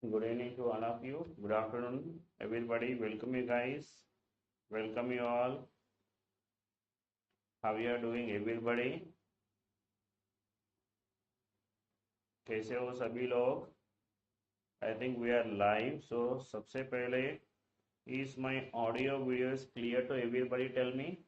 Good evening to all of you. Good afternoon, everybody. Welcome you guys. Welcome you all. How you are doing, everybody? कैसे हो सभी लोग? I think we are live. So सबसे पहले, is my audio videos clear to everybody? Tell me.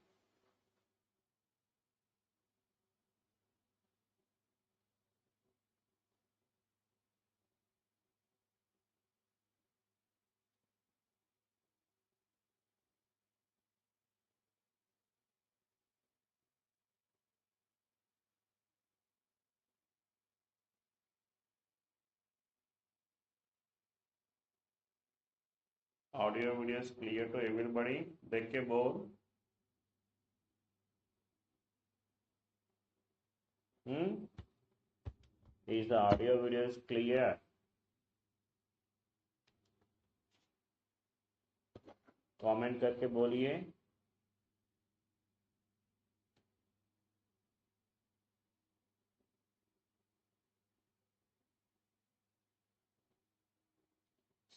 Audio videos clear to everybody. देख के बोल. Is the audio videos clear? Comment करके बोलिए.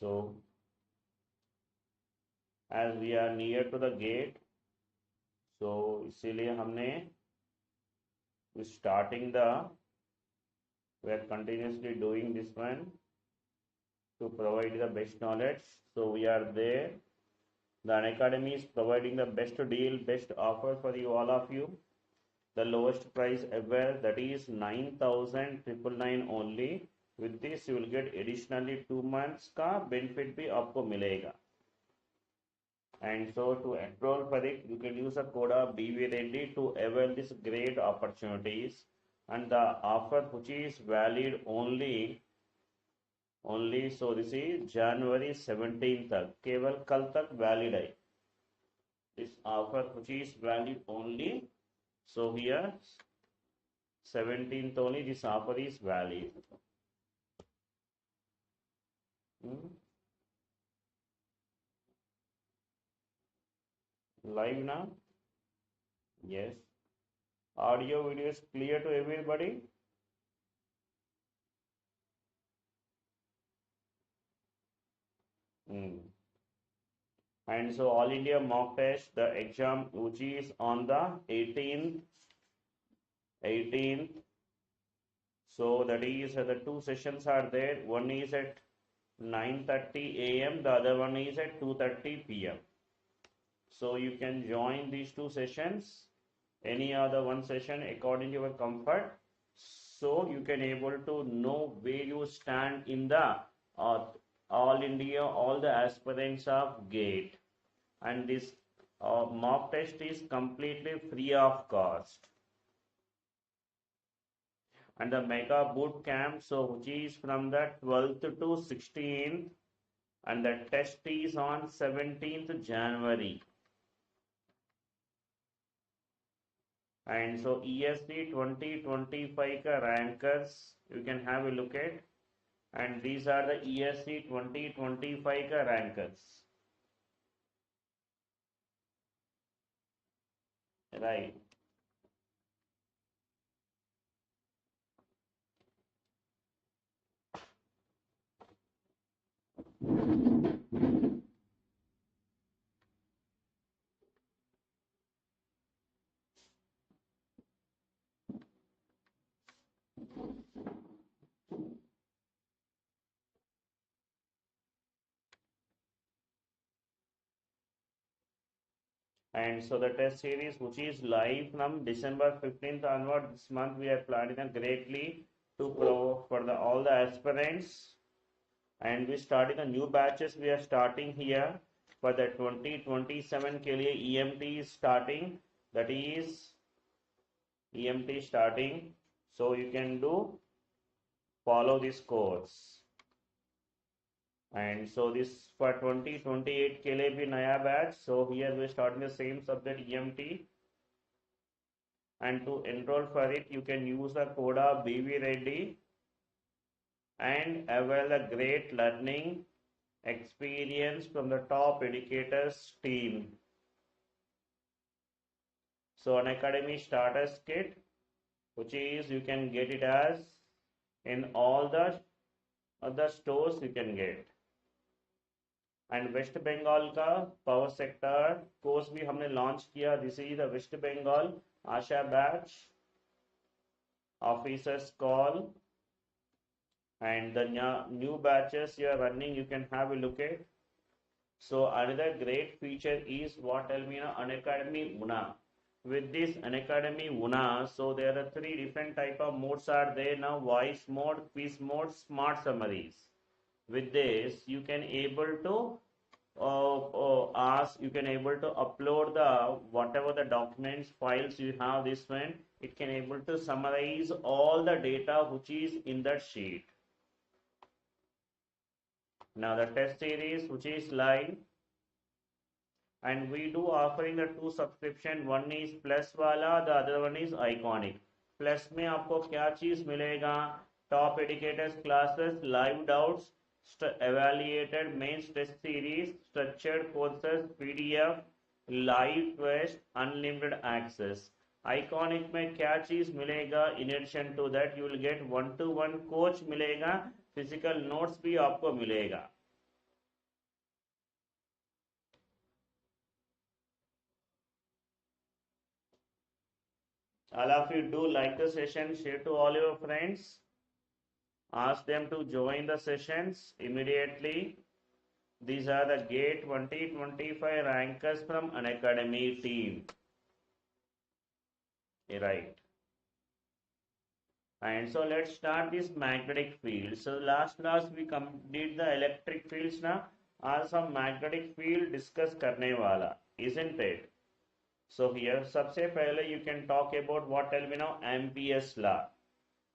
So as we are near to the gate, so इसीलिए हमने starting we are continuously doing this one to provide the best knowledge. So we are there. The Unacademy is providing the best deal, best offer for you, all of you. The lowest price ever, that is 9,999 only. With this you will get additionally 2 months का benefit भी आपको मिलेगा. And so to enroll for it, you can use a code of BVReady to avail this great opportunities. And the offer which is valid only so this is January 17th तक, केवल कल तक valid है. This offer which is valid only, so here 17th only this offer is valid. Live now? Yes. Audio video is clear to everybody? And so all India mock test, the exam which is on the 18th. So that is the 2 sessions are there. One is at 9:30 a.m. The other one is at 2:30 p.m. So you can join these 2 sessions, any other one session according to your comfort. So you can able to know where you stand in the all India, all the aspirants of GATE. And this mock test is completely free of cost. And the mega boot camp, so which is from the 12th to 16th, and the test is on 17th January. And so ESC 2025 rankers you can have a look at, and these are the ESC 2025 rankers, right? And so the test series which is live from December 15th onward, this month we are planning greatly to for all the aspirants, and we starting the new batches. We are starting here for the 2027 के लिए EMT is starting, that is EMT starting, so you can do follow this course. And so this for 2028 के लिए भी नया batch. So here we are starting the same subject EMT, and to enroll for it you can use the code of BVReady and avail a great learning experience from the top educators team. So Unacademy starters kit, which is you can get it as in all the the stores you can get. And West Bengal का power sector course भी हमने launch किया. This is the West Bengal Asha Batch officers call, and the new batches you are running, you can have a look at. So another great feature is what Unacademy Una. With this Unacademy Una, so there are 3 different type of modes are there now: voice mode, quiz mode, smart summaries. With this, you can able to you can able to upload the whatever the documents files you have. This one, it can able to summarize all the data which is in that sheet. Now the test series which is live, and we do offering the 2 subscription. One is plus wala, the other one is iconic. Plus में आपको क्या चीज मिलेगा? Top educators classes, live doubts, evaluated mains test series, structured courses, PDF, live test, unlimited access. Iconic में क्या चीज मिलेगा? In addition to that, you will get 1-to-1 coach मिलेगा, physical notes भी आपको मिलेगा. All of you do like the session, share to all your friends. Ask them to join the sessions immediately. These are the GATE 2025 rankers from Unacademy team. Right. And so let's start this magnetic field. So last class we did the electric fields now. Also magnetic field discuss करने वाला, isn't it? So here, सबसे पहले you can talk about what tell me now, Ampere's law.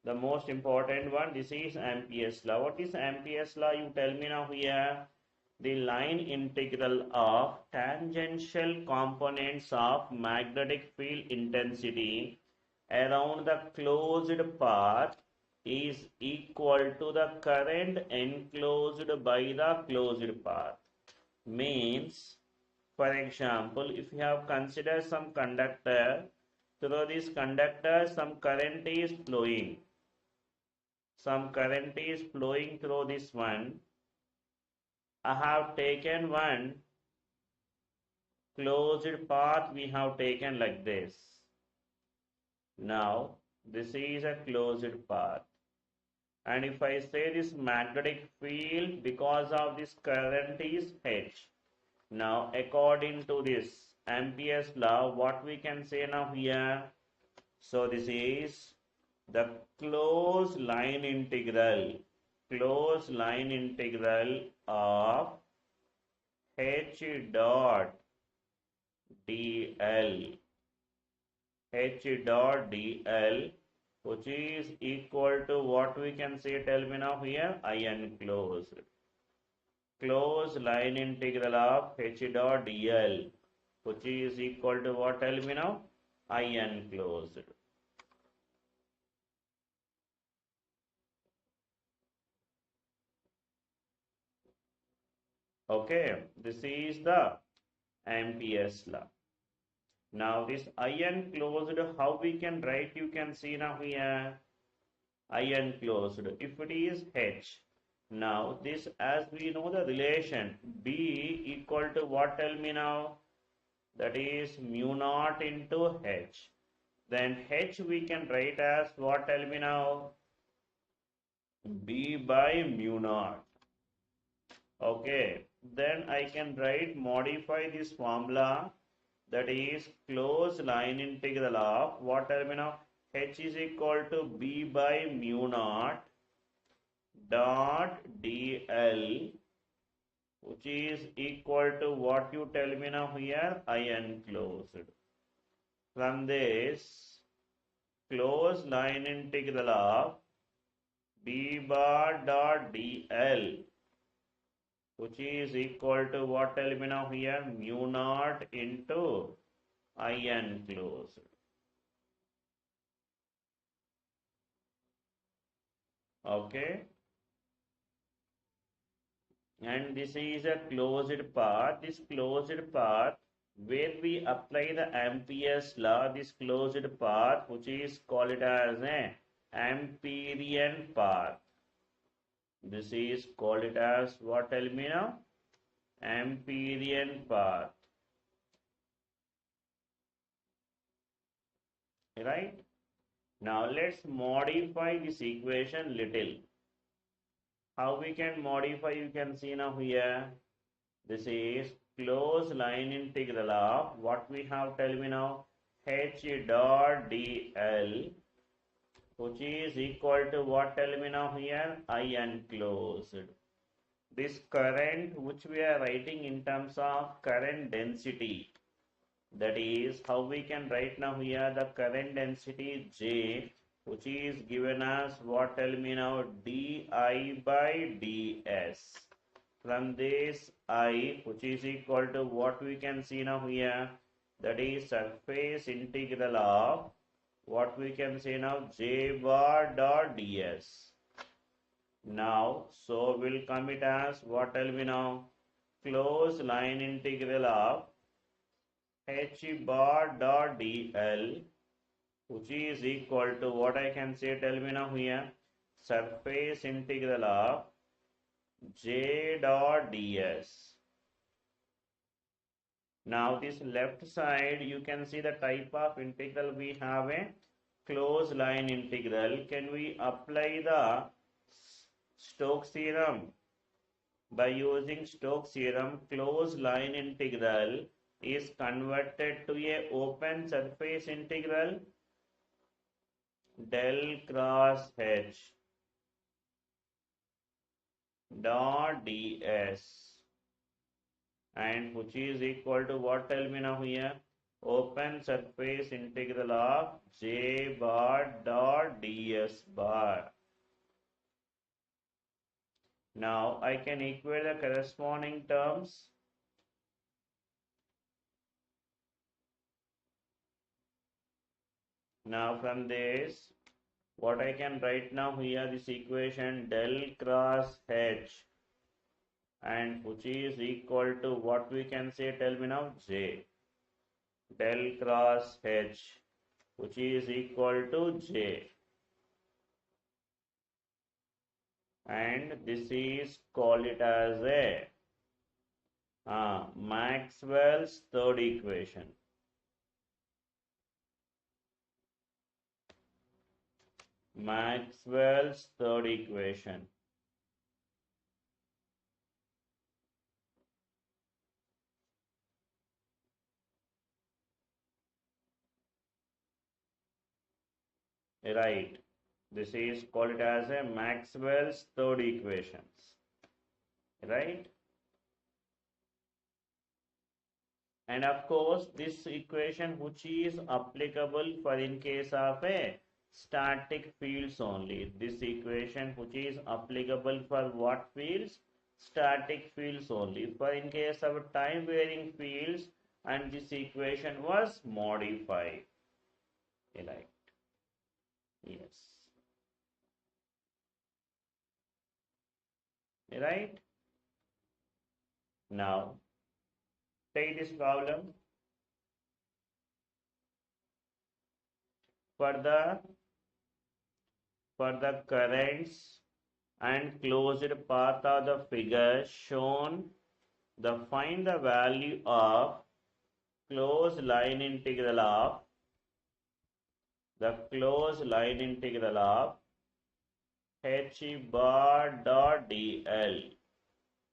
The most important one, this is Ampere's law. What is Ampere's law? You tell me now here. The line integral of tangential components of magnetic field intensity around the closed path is equal to the current enclosed by the closed path. Means, for example, if you have considered some conductor, through this conductor some current is flowing. Some current is flowing through this one. I have taken one closed path, we have taken like this. Now, this is a closed path. And if I say this magnetic field, because of this current is H. Now, according to this Ampere's law, what we can say now here? So, this is the closed line integral of H dot dl, which is equal to what we can say, tell me now here, unclosed. Closed line integral of H dot dl, which is equal to what, tell me now, unclosed. Okay, this is the Ampere's law. Now this unclosed, how we can write? You can see now here, unclosed. If it is H, now this, as we know the relation, B equal to what, tell me now? That is mu naught into H. Then H we can write as what, tell me now? B by mu naught. Okay, then I can modify this formula, that is closed line integral of what, tell me now? H is equal to B by mu naught dot dl, which is equal to what, you tell me now here, unclosed. From this, closed line integral of B bar dot dl, which is equal to what, tell me now here, mu naught into unclosed. Okay. And this is a closed path. This closed path, where we apply the Ampere's law, this closed path, which is called as an Amperian path. This is called it as what? Tell me now. Amperian path. Right? Now let's modify this equation little. How we can modify? You can see now here. This is closed line integral of what we have. Tell me now. H dot dl, which is equal to what? Tell me now here. I enclosed. This current which we are writing in terms of current density. That is how we can write now here the current density J, which is given as what? Tell me now. di by ds. From this I, which is equal to what we can see now here, that is surface integral of what we can say now, J bar dot ds. Now, so will come it as what? Tell me now. Closed line integral of H bar dot dl, which is equal to what I can say? Tell me now here. Surface integral of J dot ds. Now this left side, you can see the type of integral we have a closed line integral. Can we apply the Stokes theorem? By using Stokes theorem, closed line integral is converted to a open surface integral del cross H dot ds, and which is equal to what? Tell me now here. Open surface integral of J bar dot ds bar. Now I can equate the corresponding terms. Now from this, what I can write now here, this equation del cross H, and which is equal to what we can say? Tell me now. J del cross H, which is equal to J, and this is called it as a Maxwell's third equation. Maxwell's third equation. Right. This is called as a Maxwell's third equations. Right. And of course, this equation which is applicable for in case of a static fields only. This equation which is applicable for what fields? Static fields only. For in case of time varying fields, and this equation was modified. Like, yes. Right? Now, take this problem. For the currents and closed path of the figure shown, find the value of closed line integral of H bar dot dl.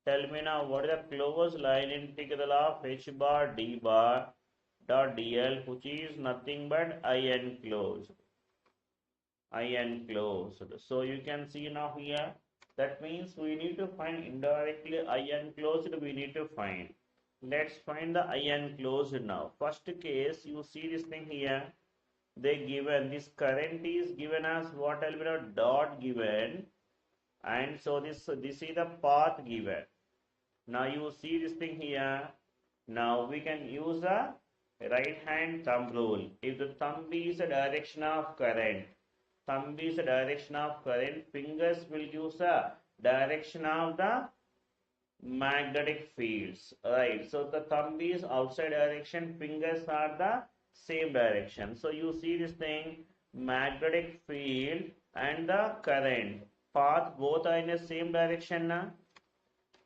Tell me now, what is the closed line integral of H bar d bar dot dl, which is nothing but I enclosed. So you can see now here, that means we need to find indirectly I enclosed, we need to find. Let's find the I enclosed now. First case, you see this thing here, they given this current is given as what? I'll be dot given, and so this is the path given. Now you see this thing here. Now we can use a right hand thumb rule. If the thumb is the direction of current, fingers will use a direction of the magnetic fields. Right. So the thumb is outside direction, fingers are the same direction. So you see this thing, magnetic field and the current. path both are in the same direction na?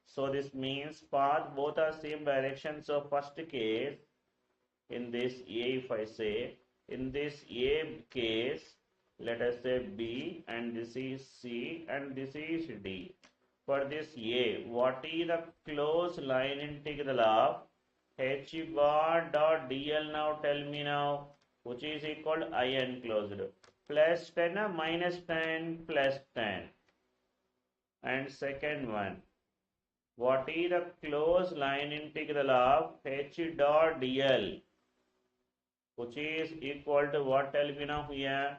So this means path both are same direction. So first case, in this A, if I say, in this A case, let us say B, and this is C, and this is D. For this A, what is the closed line integral of h bar dot dl? Now tell me now, which is equal to I enclosed. Plus 10 or minus 10? Plus 10. And second one, what is the closed line integral of h dot dl? Which is equal to what? Tell me now here.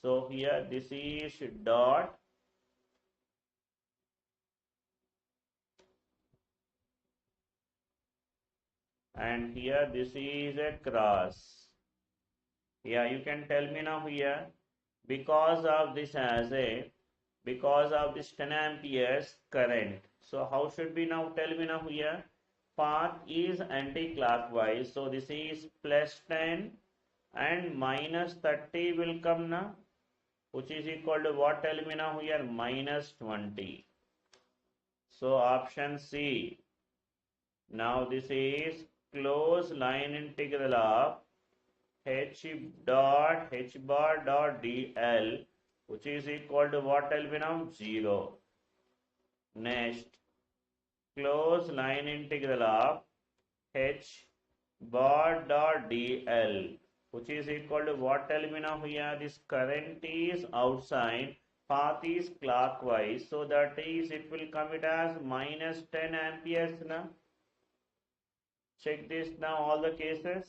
So here this is dot, and here this is a cross. Yeah, you can tell me now here, because of this because of this 10 amperes current. So how should be now? Tell me now here. Path is anti-clockwise. So this is plus 10 and minus 30 will come now, which is equal to what? Tell me now here. Minus 20. So option C. Now this is closed line integral of h bar dot dl, which is equal to what? Tell me now. 0. Next, closed line integral of h bar dot dl, which is equal to what? Tell me now here. This current is outside, path is clockwise, so that is, it will come it as minus 10 amperes now. Check this now, all the cases.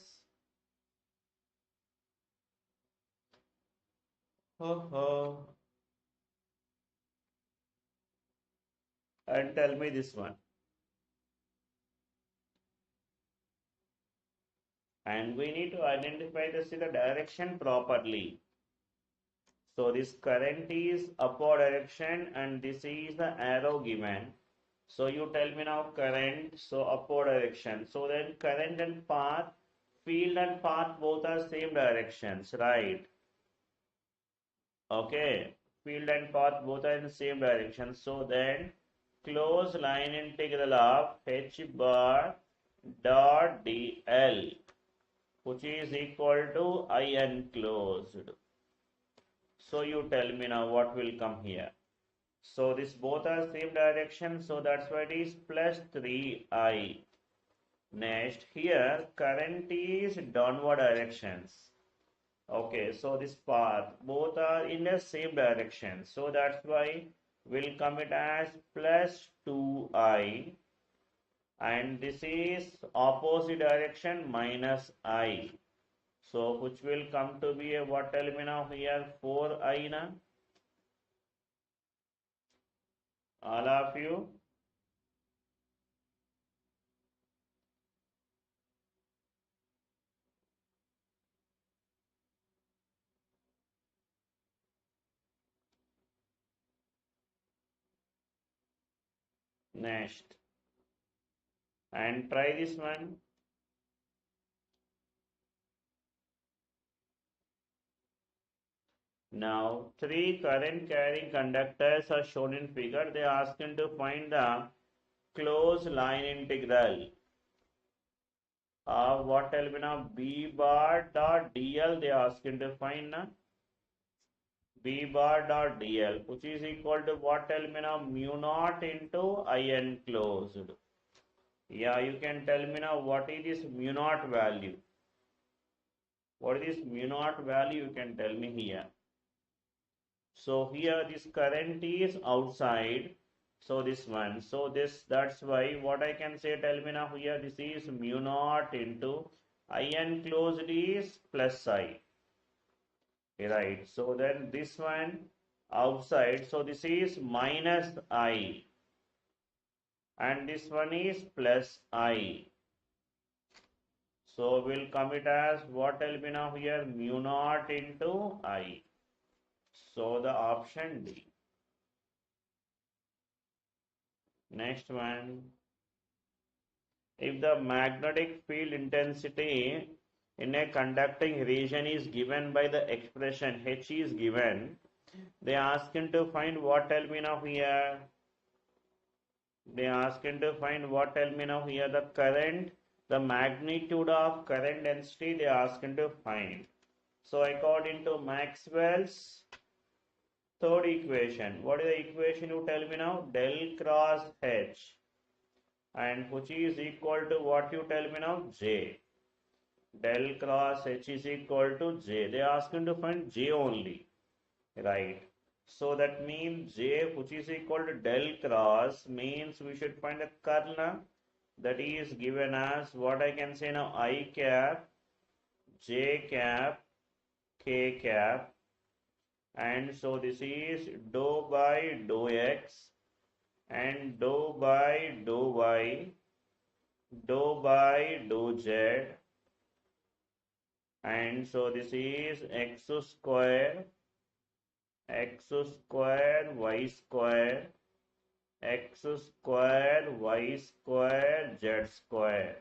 And tell me this one. And we need to identify the direction properly. So this current is upward direction, and this is the arrow given. So you tell me now current, so upward direction. So then current and path, field and path both are same directions, right? Okay, field and path both are in the same direction. So then closed line integral of h bar dot dl, which is equal to I enclosed. So you tell me now what will come here. So this both are same direction, so that's why it is plus 3I. Next, here current is downward directions. Okay, so this path both are in the same direction, so that's why we'll come it as plus 2I, and this is opposite direction minus I. So which will come to be a what? Tell me now here. 4I na? All of you. Next, and try this one. Now, 3 current carrying conductors are shown in figure. They are asking to find the closed line integral of what? Tell me now. B bar dot dl. They are asking to find na? B bar dot dl, which is equal to what? Tell me now. Mu naught into I enclosed. Yeah, you can tell me now what is this mu naught value. What is this mu naught value? You can tell me here. So here this current is outside, so this one. So this, that's why what I can say, tell me now here, this is mu naught into I enclosed is plus I. Right. So then this one outside, so this is minus I, and this one is plus I. So we'll come it as what? Tell me now here. Mu naught into I. So the option D. Next one. If the magnetic field intensity in a conducting region is given by the expression H is given, They asking to find what, tell me now here. They asking to find what, tell me now here. The current, the magnitude of current density they asking to find. So according to Maxwell's third equation, what is the equation you tell me now? Del cross H, and which is equal to what you tell me now? J. Del cross H is equal to J. They are asking to find J only, right? So that means J, which is equal to del cross, means we should find a curl. That is given as what I can say now, I cap, J cap, K cap, and so this is dou by dou x and dou by dou y, dou by dou z, and so this is x square, y square, x square, y square, z square.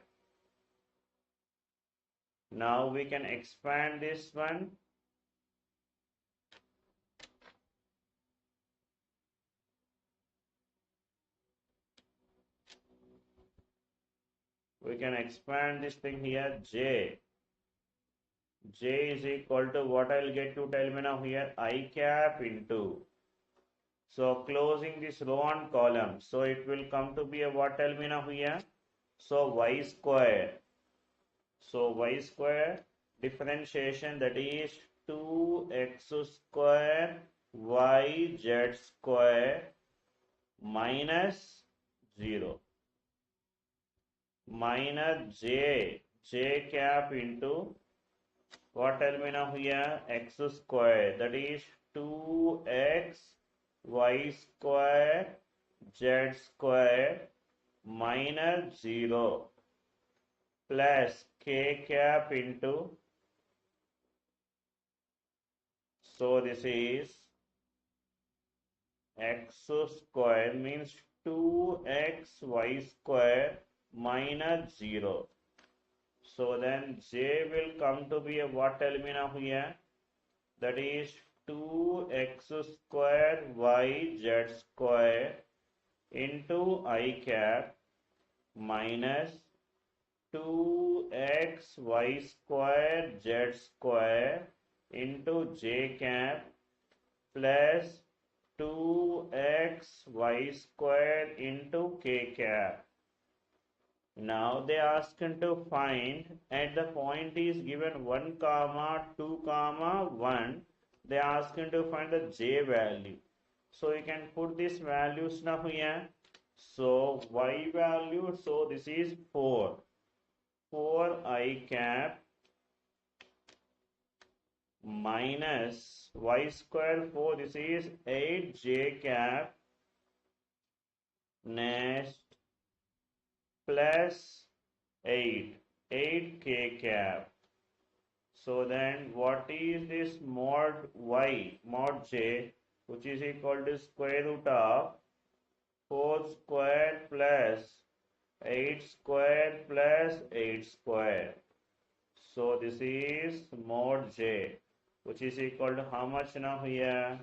Now we can expand this one. We can expand this thing here. J is equal to what I'll get to tell me now here, I cap into. So closing this row and column. So it will come to be a what, tell me now here. So y square. So y square differentiation, that is 2x square y z square minus 0 minus j cap into what, tell me now here, x square, that is 2x y square z square minus 0 plus k cap into, so this is x square means 2x y square minus 0. So then j will come to be a what, tell me now here, that is 2x square y z square into I cap minus 2x y square z square into j cap plus 2x y square into k cap. Now they ask to find at the point is given 1, 2, 1. They ask to find the j value. So you can put these values now here. So y value, so this is 4 I cap minus y square 4, this is 8 j cap next plus 8 k cap. So then what is this mod y, mod j, which is equal to square root of 4 square plus 8 square plus 8 square. So this is mod j, which is equal to how much now here?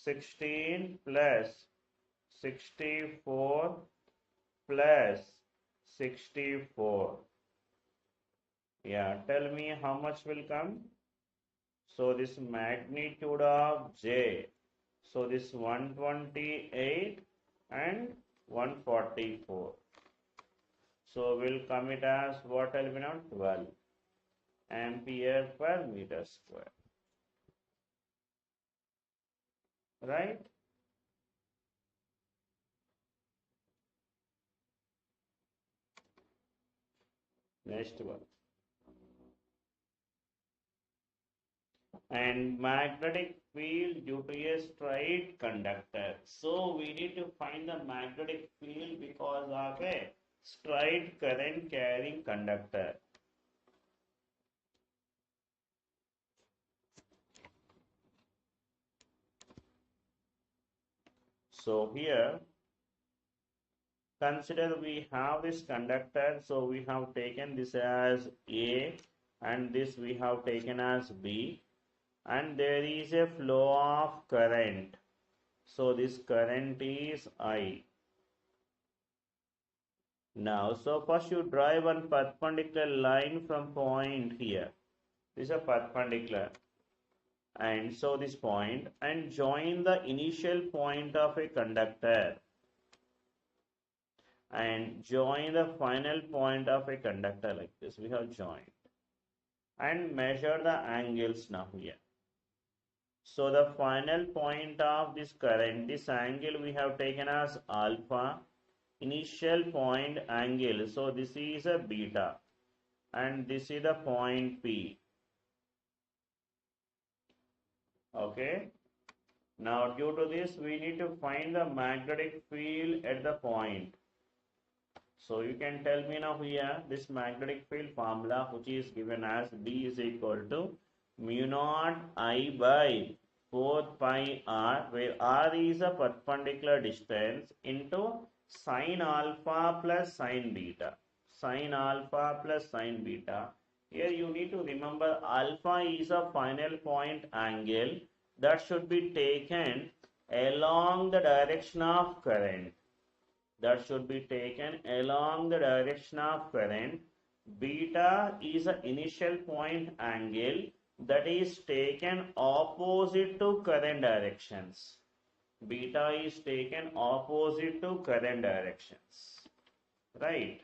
16 plus 64 plus 64. Yeah, tell me how much will come. So this magnitude of j, so this 128 and 144. So we'll come it as what, will be now 12 ampere per meter square, right? Next one. And magnetic field due to a straight conductor. So we need to find the magnetic field because of a straight current carrying conductor. So here, consider we have this conductor. So we have taken this as A and this we have taken as B. and there is a flow of current. So this current is I. Now, so first you draw one perpendicular line from point here. This is a perpendicular. And so this point, and join the initial point of a conductor. And join the final point of a conductor like this. We have joined. And measure the angles now here. So the final point of this current, this angle we have taken as alpha. Initial point angle, so this is a beta and this is the point P. Okay, now due to this we need to find the magnetic field at the point. So you can tell me now here this magnetic field formula, which is given as B is equal to mu naught I by 4 pi r, where r is a perpendicular distance, into sin alpha plus sin beta. Sin alpha plus sin beta. Here you need to remember alpha is a final point angle that should be taken along the direction of current. That should be taken along the direction of current. Beta is an initial point angle that is taken opposite to current directions. Beta is taken opposite to current directions, right?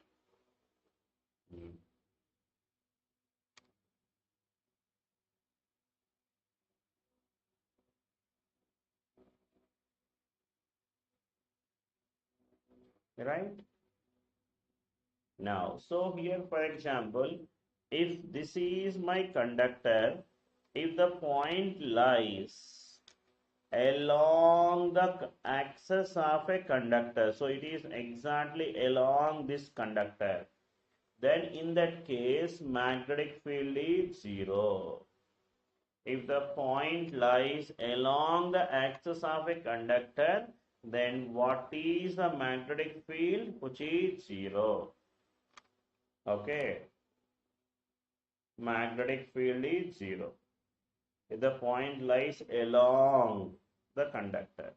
Right? Now, so here for example, if this is my conductor, if the point lies along the axis of a conductor, so it is exactly along this conductor, then in that case magnetic field is 0. If the point lies along the axis of a conductor, then what is the magnetic field? Which is 0. Okay. Magnetic field is 0. If the point lies along the conductor.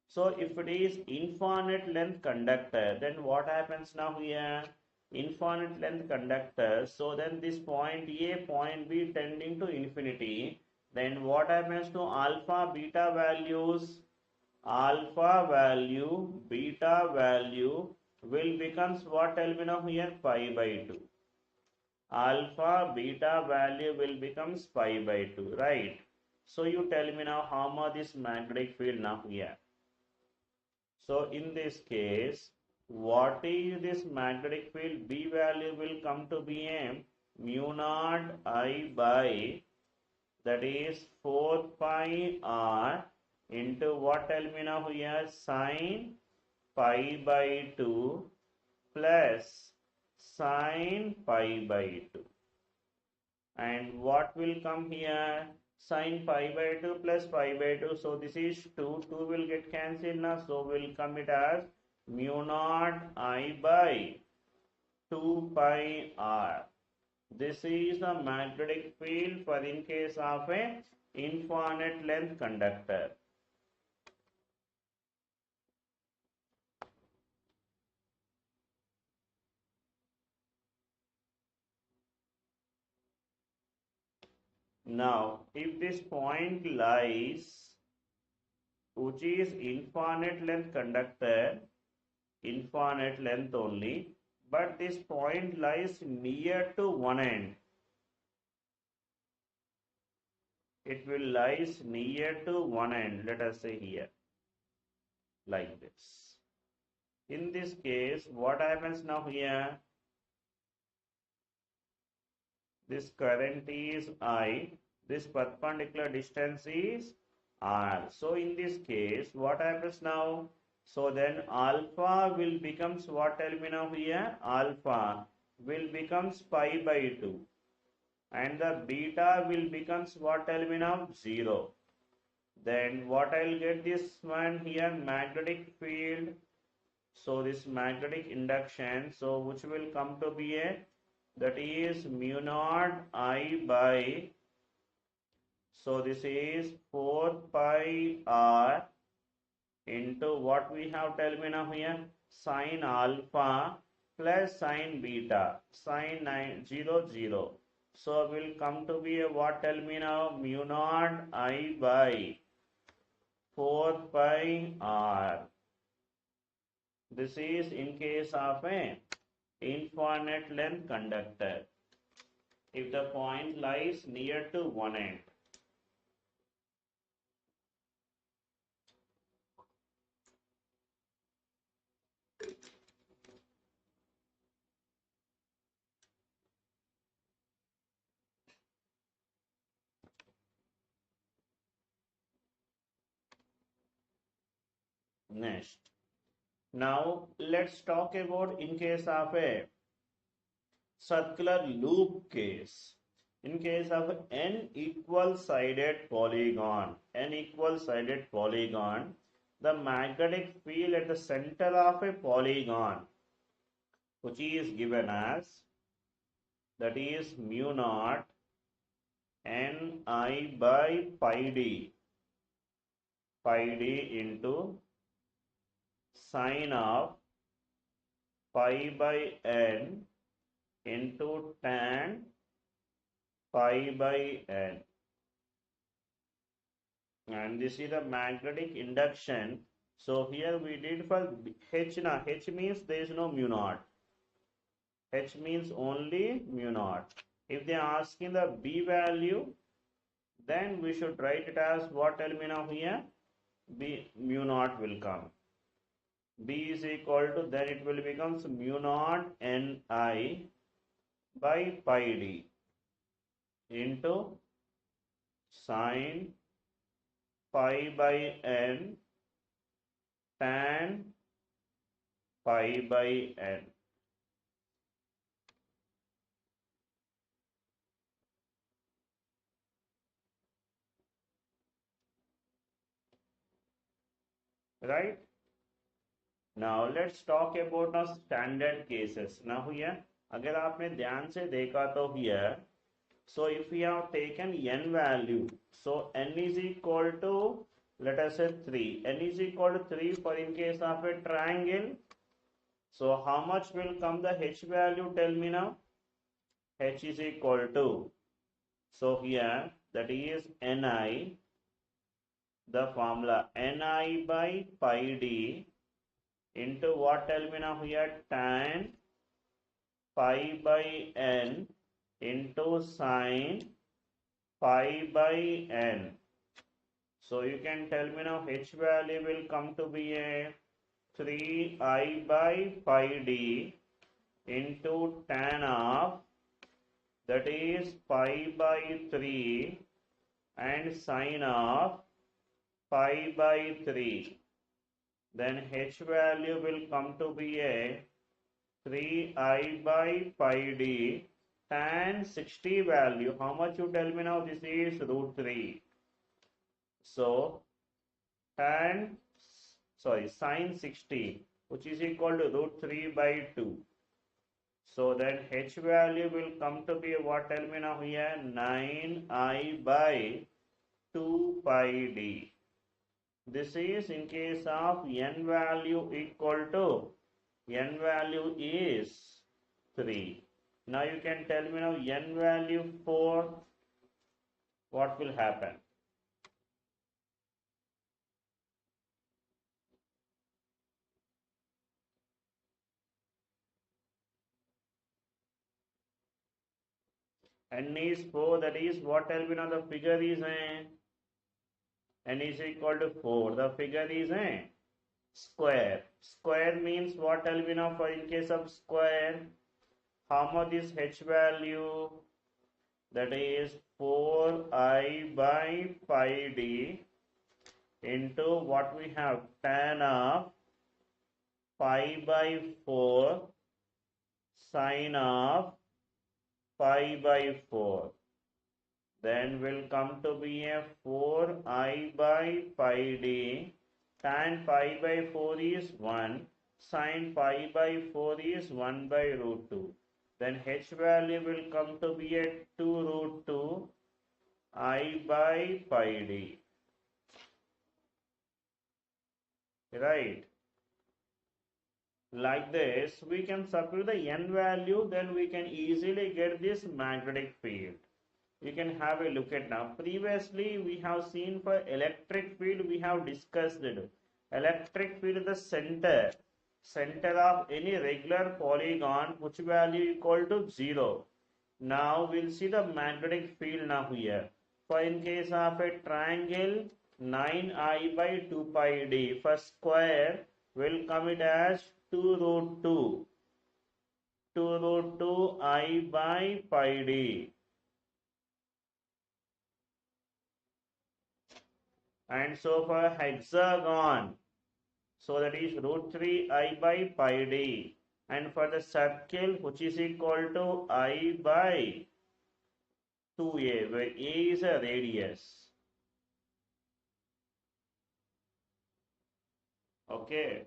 So if it is infinite length conductor, then what happens now here? Infinite length conductor, so then this point A, point B tending to infinity, then what happens to alpha, beta values? Alpha value, beta value will becomes what? Tell me now here, pi by 2. Alpha, beta value will becomes pi by 2, right? So you tell me now how much is magnetic field now here. So in this case, what is this magnetic field? B value will come to be a mu naught I by, that is 4 pi r into what? Tell me now here, sin pi by 2 plus sin pi by 2. And what will come here? Sin pi by 2 plus pi by 2. So this is 2. 2 will get cancelled now. So will come it as mu naught I by 2 pi r. This is the magnetic field for in case of a infinite length conductor. Now, if this point lies, which is infinite length conductor, infinite length only, but this point lies near to one end. It will lies near to one end, let us say here, like this. In this case, what happens now here? This current is I, this perpendicular distance is R. So in this case, what happens now? So then alpha will becomes what? Tell me now here. Alpha will becomes pi by 2. And the beta will becomes what? Tell me now? 0. Then what I'll get this one here? Magnetic field. So this magnetic induction, so which will come to be a, that is mu naught I by, So this is 4 pi r into what we have, tell me now here, sine alpha plus sine beta, sine 0, 0. So will come to be a what, tell me now, mu naught I by 4 pi r. This is in case of a infinite length conductor. If the point lies near to one end. Next. Now let's talk about in case of a circular loop case. In case of n equal sided polygon, the magnetic field at the center of a polygon, which is given as, that is mu naught Ni by pi d into sine of pi by n into tan pi by n. And this is the magnetic induction. So here we did for H. Now H means there is no mu naught. H means only mu naught. If they are asking the B value, then we should write it as what, tell me now here, B mu naught will come. B is equal to, then it will become mu naught Ni by pi d into sine pi by n tan pi by n. Right? Now let's talk about now standard cases. Now here, अगर आपने ध्यान से देखा तो here, so if we have taken n value, so n is equal to, let us say 3. N is equal to 3 for in case of a triangle. So how much will come the h value? Tell me now. H is equal to, so here that is Ni, the formula Ni by pi d into what, tell me now here, tan pi by n into sine pi by n. So you can tell me now h value will come to be a 3I by pi d into tan of, that is pi by 3 and sine of pi by 3. Then h value will come to be a 3I by pi d tan 60 value. How much you tell me now? This is root 3. So sine 60, which is equal to root 3 by 2. So then h value will come to be what, tell me now here, 9I by 2 pi d. This is in case of n value equal to, n value is 3. Now you can tell me now n value 4, what will happen? N is 4, that is what, tell me now, the figure is n is equal to 4. The figure is square. Square means what, tell me now, for in case of square, how much is h value? That is 4I by pi d into what we have, tan of pi by 4 sine of pi by 4. Then will come to be a 4I by pi d, tan pi by 4 is 1, sine pi by 4 is 1 by root 2. Then h value will come to be a 2 root 2 I by pi d. Right. Like this, we can substitute the n value, then we can easily get this magnetic field. You can have a look at now. Previously, we have seen for electric field, we have discussed it. Electric field is the center of any regular polygon, which value equal to 0. Now we'll see the magnetic field now here. For in case of a triangle, 9I by 2 pi d. For square, will come it as 2 root 2. 2 root 2 I by pi d. And so for hexagon, so that is root 3 I by pi d. And for the circle, which is equal to I by 2a, where a is a radius. Okay.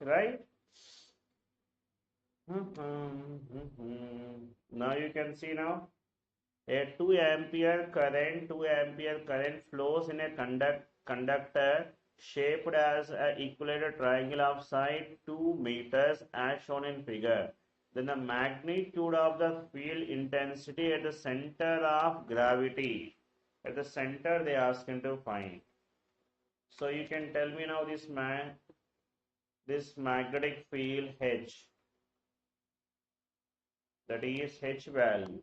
Right? Now you can see now a 2 ampere current flows in a conductor shaped as an equilateral triangle of side 2 meters as shown in figure. Then the magnitude of the field intensity at the center of gravity. At the center they ask him to find. So you can tell me now this magnetic field H. That is H value.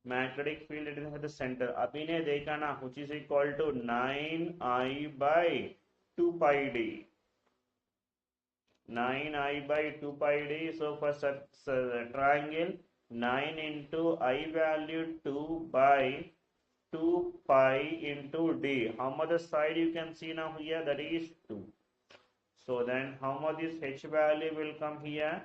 Magnetic field it is at the center. Abhi ne dekha na, which is equal to 9I by 2 pi d. 9I by 2 pi d. So for such triangle, 9 into I value 2 by 2 pi into d. How much the side you can see now here? That is 2. So then how much this H value will come here?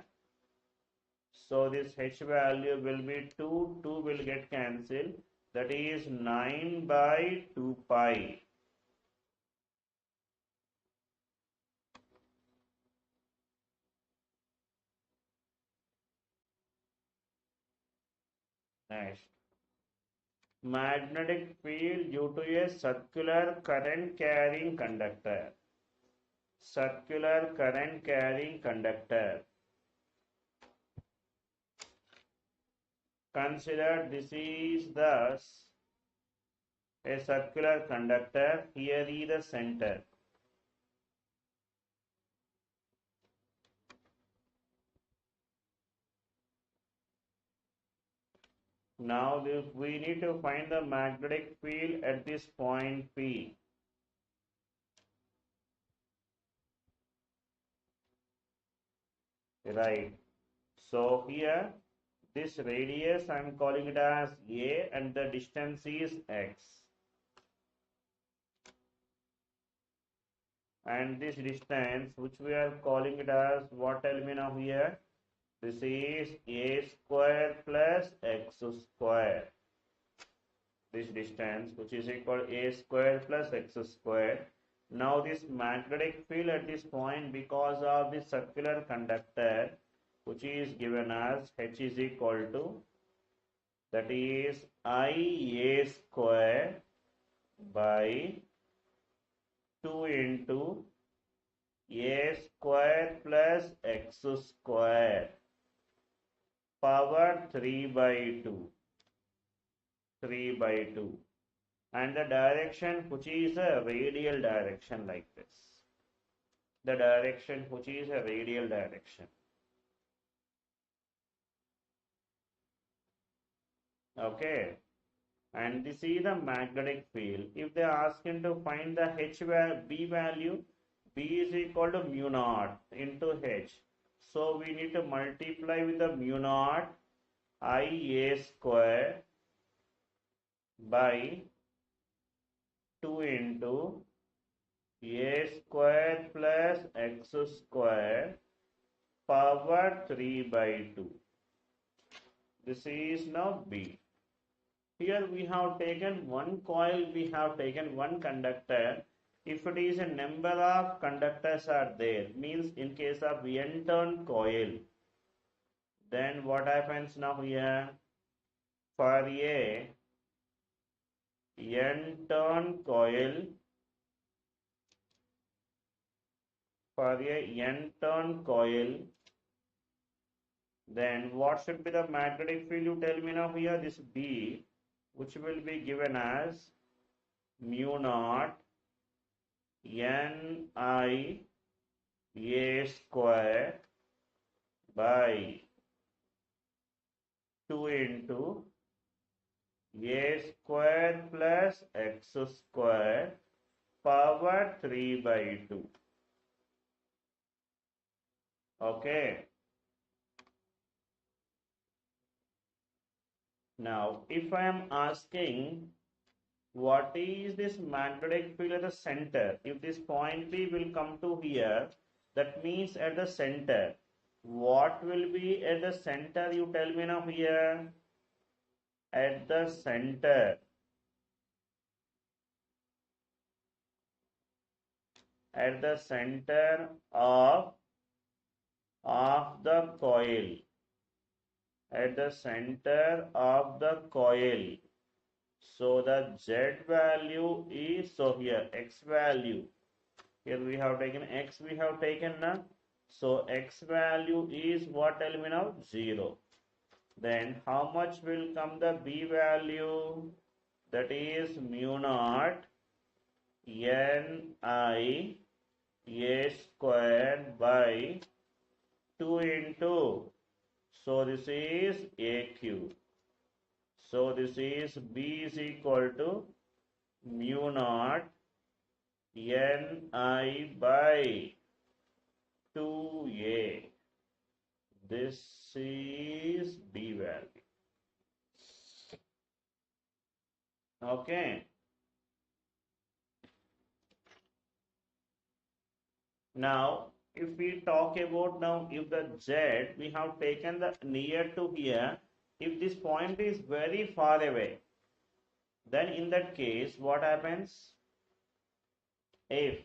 So this H value will be 2, 2 will get cancelled. That is 9 by 2 pi. Next. Magnetic field due to a circular current carrying conductor. Circular current carrying conductor. Consider this is thus a circular conductor. Here is the center. Now we need to find the magnetic field at this point P. Right. So here this radius I am calling it as A and the distance is X. And this distance which we are calling it as what, tell me now here? This is A square plus X square. This distance which is equal to A square plus X square. Now this magnetic field at this point, because of the circular conductor which is given as H is equal to, that is IA square by 2 into A square plus X square power 3 by 2. 3 by 2. And the direction which is a radial direction like this. The direction which is a radial direction. Okay. And this is the magnetic field. If they ask him to find the B value, B is equal to mu naught into H. So we need to multiply with the mu naught IA square by 2 into A square plus X square power 3 by 2. This is now B. Here we have taken one coil, we have taken one conductor. if it is a number of conductors are there, means in case of n-turn coil, then what happens now here? For a n-turn coil, then what should be the magnetic field? You tell me now here. This B, which will be given as mu naught n I a square by 2 into a square plus x square power 3 by 2. Okay. Now, if I am asking what is this magnetic field at the center, if this point P will come to here, that means at the center. What will be at the center? You tell me now here. At the center. At the center of the coil. At the center of the coil. So the Z value is, so here X value. Here we have taken X, we have taken now. So X value is what, tell me now? 0. Then how much will come the B value? That is mu naught n I a square by 2 into, so this is AQ. So this is B is equal to mu naught n I by 2A. This is B value. Okay. Now, if we talk about now, if the Z, we have taken the near to here, if this point is very far away, then in that case, what happens? If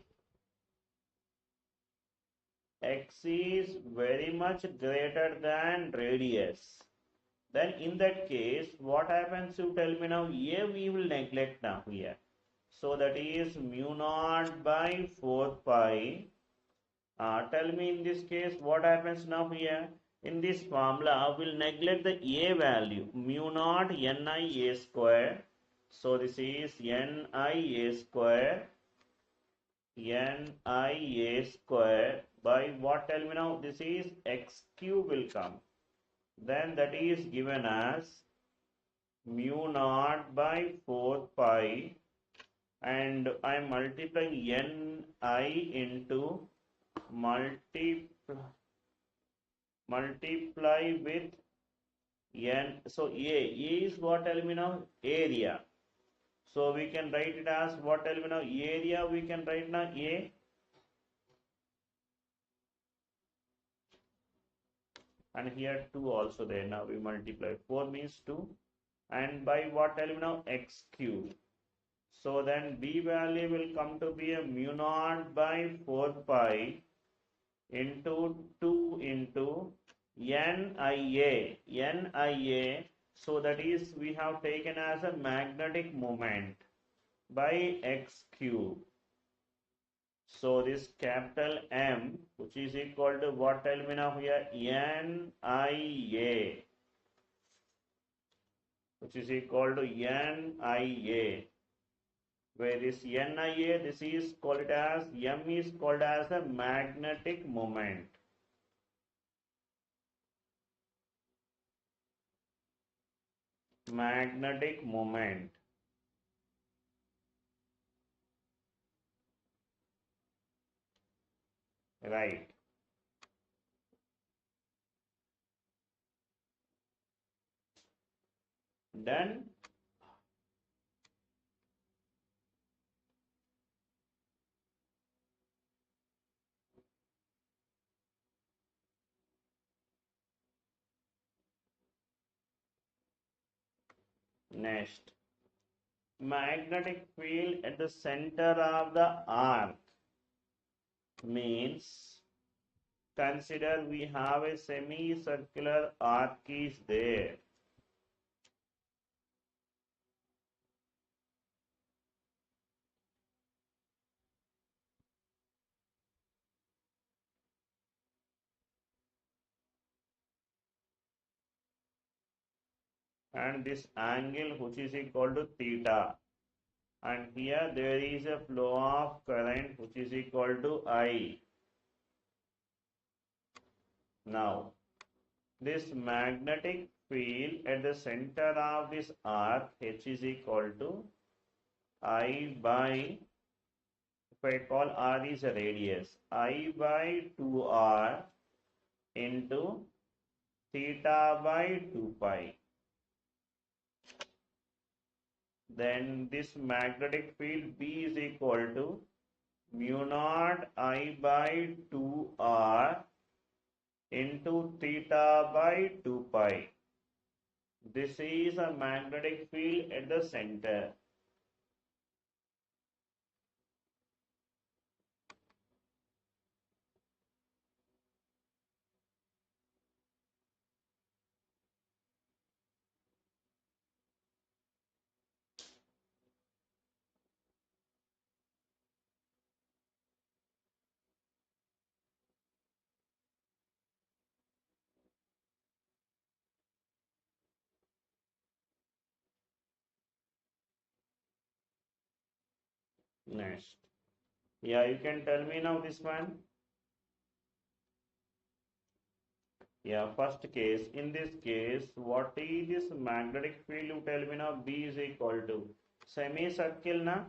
X is very much greater than radius, then in that case, what happens? You tell me now, A we will neglect now here. So that is mu naught by 4 pi. Tell me in this case, what happens now here? In this formula, we'll neglect the A value, mu naught Ni A square. So this is Ni A square, Ni A square by what, tell me now? This is XQ will come. Then that is given as mu naught by 4 pi, and I am multiplying Ni into multiply with n. So A is what, tell me now? Area. So we can write it as what, tell me now? Area we can write now A. And here 2 also there. Now we multiply. 4 means 2. And by what, tell me now? X cube. So then B value will come to be a mu naught by 4 pi into 2 into Nia. Nia. So that is we have taken as a magnetic moment by X cube. So this capital M, which is equal to what, tell me now here? Nia. Which is equal to Nia. Where this Nia, this is called as, M is called as a magnetic moment. Magnetic moment. Right. Done. Next, magnetic field at the center of the arc means, consider we have a semicircular arc is there. And this angle which is equal to theta. And here there is a flow of current which is equal to I. Now, this magnetic field at the center of this arc H is equal to I by, if I call R is a radius, I by 2R into theta by 2 pi. Then this magnetic field B is equal to mu naught I by 2R into theta by 2 pi. This is a magnetic field at the center. Next. Yeah, you can tell me now this one. Yeah, first case. In this case, what is this magnetic field? You tell me now. B is equal to semicircle na.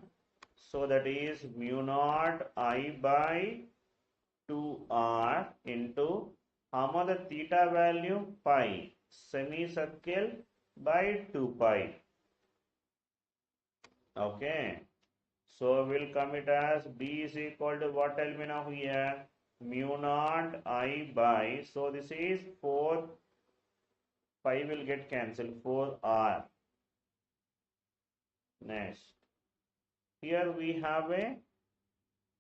So that is mu naught I by 2R into how much the theta value? Pi. Semicircle by 2 pi. Okay. So we'll come it as B is equal to what? Tell me now here. Mu naught I by, so this is 4, pi will get cancelled, 4R. Next. Here we have a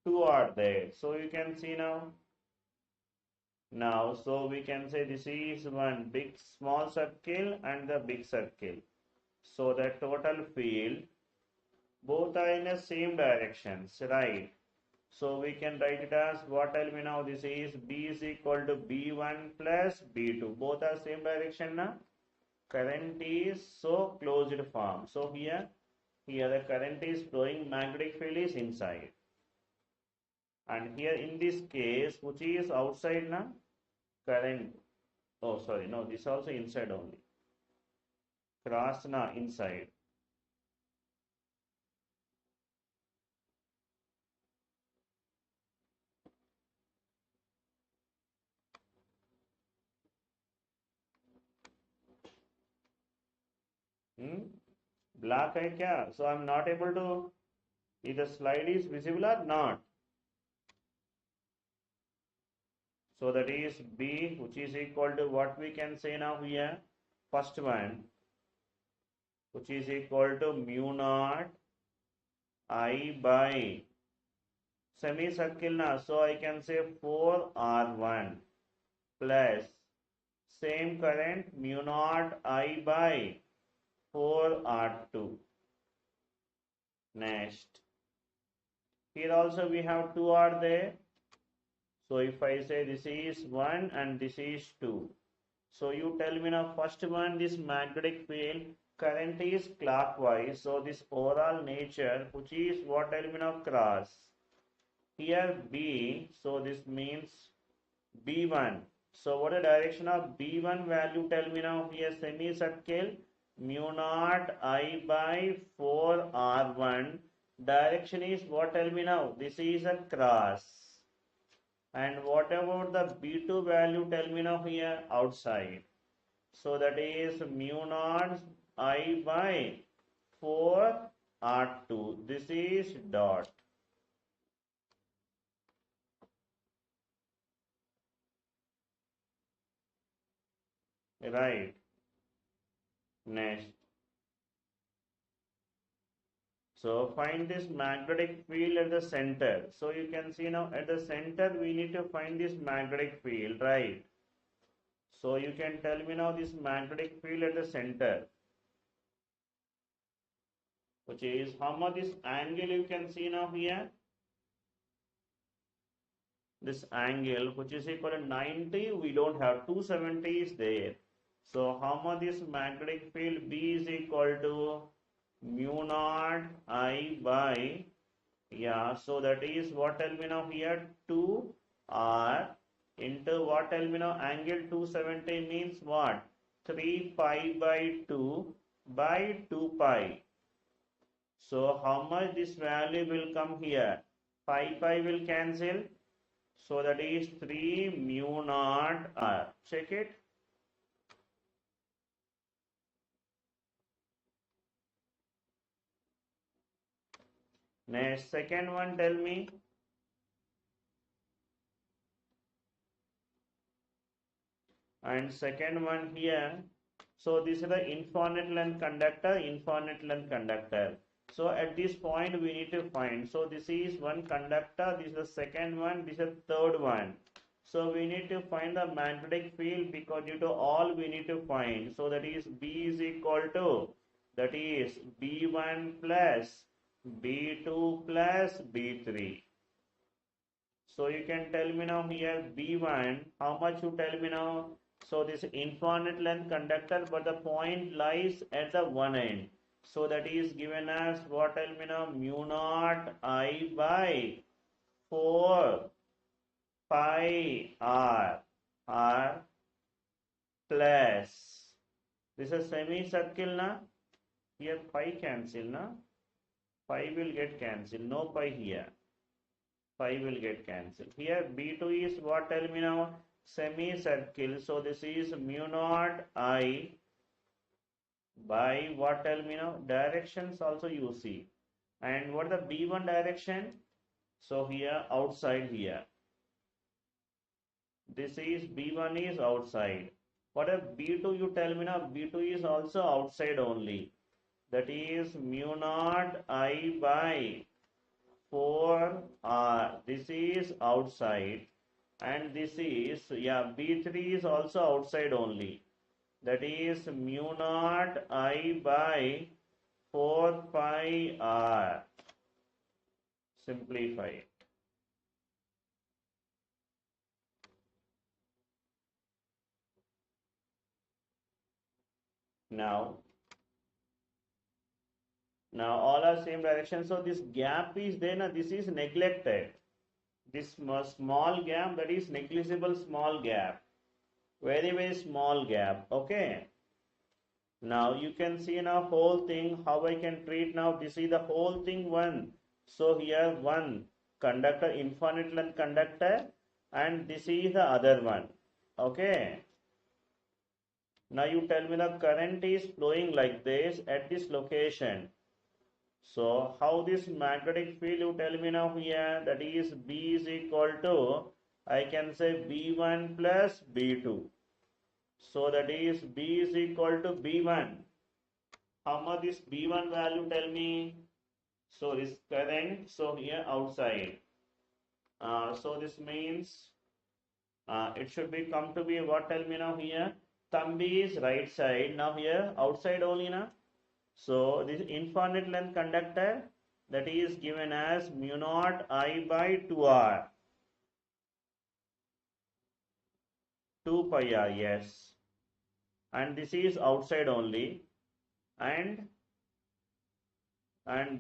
2R there. So you can see now. Now, so we can say this is one big small circle and the big circle. So the total field, both are in the same directions, right? So we can write it as what? Tell me now. This is B is equal to B1 plus B2. Both are same direction now. Current is so closed form. So here the current is flowing, magnetic field is inside. And here in this case, which is outside now, current. Oh, sorry, no, this also inside only. Cross na inside. Black hai kya? So I'm not able to, if the slide is visible or not. So that is B, which is equal to what we can say now here. First one, which is equal to mu naught I by semicircle na. So I can say 4R1 plus same current mu naught I by 4R2. Next. Here also we have 2R there. So if I say this is 1 and this is 2. So you tell me now, first one, this magnetic field current is clockwise. So this overall nature, which is what? Tell me now, cross. Here B, so this means B1. So what is the direction of B1 value? Tell me now here, semicircle mu naught I by 4R1. Direction is what? Tell me now. This is a cross. And what about the B2 value? Tell me now here, outside. So that is mu naught I by 4R2. This is dot. Right. Next. So find this magnetic field at the center. So you can see now at the center we need to find this magnetic field, right? So you can tell me now this magnetic field at the center, which is how much this angle you can see now here. This angle which is equal to 90, we don't have 270 is there. So how much this magnetic field B is equal to mu naught I by, yeah, so that is what, tell me now here, 2R into what, tell me now, angle 270 means what, 3 pi by 2 by 2 pi. So how much this value will come here? Pi will cancel. So that is 3 mu naught R. Check it. Next, second one, tell me. And second one here. So this is the infinite length conductor. So at this point we need to find. So this is one conductor, this is the second one, this is the third one. So we need to find the magnetic field because due to all we need to find. So that is B is equal to, that is B1 plus B2 plus B3. So you can tell me now here B1, how much you tell me now? So this infinite length conductor, but the point lies at the one end. So that is given as what, tell me now, mu naught I by 4 pi R plus, this is semicircle na, here pi cancel na, pi will get cancelled, no pi here. Pi will get cancelled. Here B2 is what, tell me now, semicircle. So this is mu naught I by what, tell me now, directions also you see. And what the B1 direction? So here outside here. This is B1 is outside. What a B2 you tell me now? B2 is also outside only. That is mu naught I by 4R. This is outside, and this is, yeah, B3 is also outside only. That is mu naught I by 4 pi R. Simplify it. Now all are same direction. So this gap is there. Now this is neglected. This small gap, that is negligible small gap. Very small gap. Okay. Now you can see now whole thing how I can treat now. This is the whole thing one. So here one conductor, infinite length conductor, and this is the other one. Okay. Now you tell me the current is flowing like this at this location. So how this magnetic field you tell me now here, that is B is equal to, I can say B1 plus B2. So that is B is equal to B1. How much is B1 value, tell me? So this current, so here outside. So this means it should be come to be what, tell me now here? Thumb is right side. Now here outside only na. So this infinite length conductor, that is given as mu naught I by 2R. 2 pi R, yes. And this is outside only. And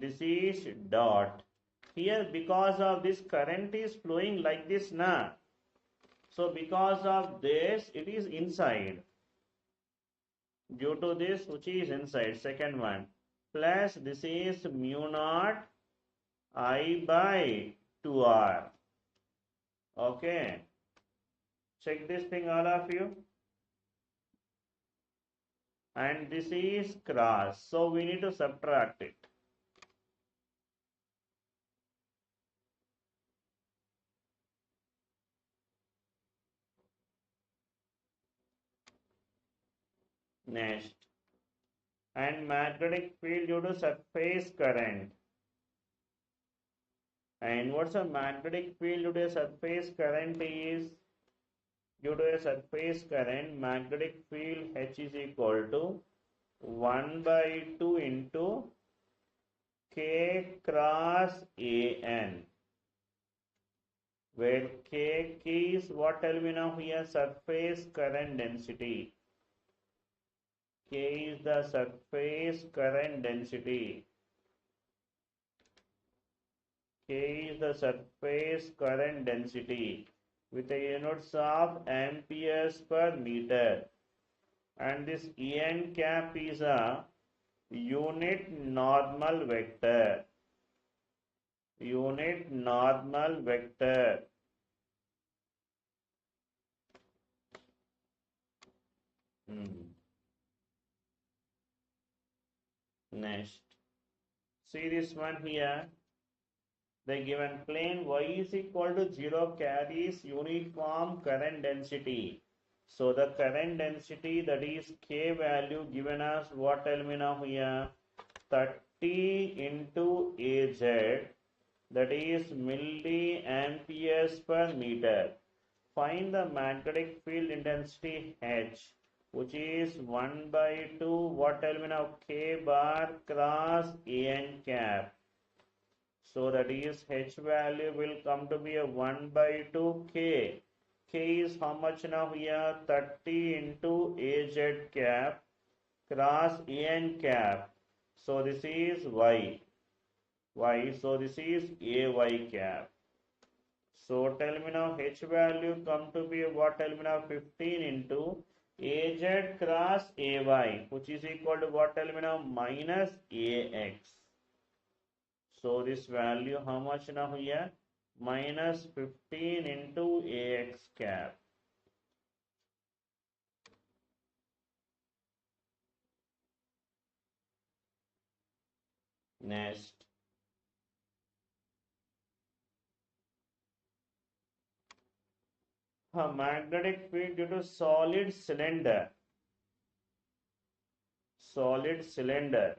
this is dot. Here because of this current is flowing like this na. So because of this it is inside. Due to this which is inside, second one, plus this is mu naught I by 2R. Okay. Check this thing all of you. And this is cross. So we need to subtract it. Next. And magnetic field due to surface current. And what's a magnetic field due to a surface current is, due to a surface current, magnetic field H is equal to 1 by 2 into K cross AN, where K is, what tell me now here, surface current density. K is the surface current density. K is the surface current density with the units of amperes per meter. And this En cap is a unit normal vector. Unit normal vector. Next, see this one here. The given plane y is equal to 0 carries uniform current density. So the current density, that is K value, given as what, tell me now here, 30 into Az, that is milliamperes per meter. Find the magnetic field intensity H, which is 1 by 2, what, tell me now, K bar cross An cap. So that is H value will come to be a 1 by 2 K. K is how much now here? 30 into Az cap cross An cap. So this is Y. So this is Ay cap. So tell me now H value come to be what? Tell me now 15 into Az cross Ay, which is equal to what? Tell me now minus Ax. So this value how much now here? Minus 15 into Ax cap. Next, a magnetic field due to solid cylinder. Solid cylinder.